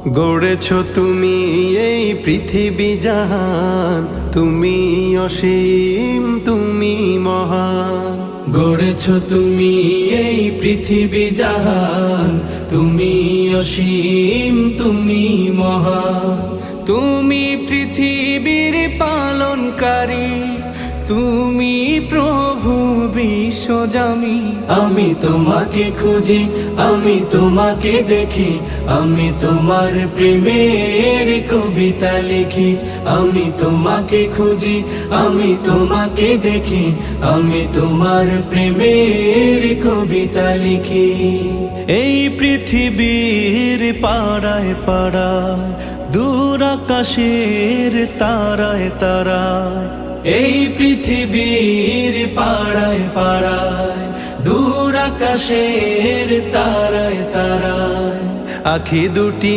গড়েছ তুমি এই পৃথিবী জাহান, তুমি অসীম তুমি মহান। গড়েছ তুমি এই পৃথিবী জাহান, তুমি অসীম তুমি মহান। তুমি পৃথিবীর পালনকারী, তুমি প্রভু বিশ্বজামি। আমি তোমাকে খুঁজি, আমি তোমাকে দেখি, আমি তোমার প্রেমের কবিতা লিখি। আমি তোমাকে খুঁজি, আমি তোমাকে দেখি, আমি তোমার প্রেমের কবিতা লিখি। এই পৃথিবীর পাড়ায় পাড়ায়, দূর আকাশের তারায় তারায়, এই পৃথিবীর পাড়ায় পাড়ায়, দূর আকাশের তারায় তারায়, আখি দুটি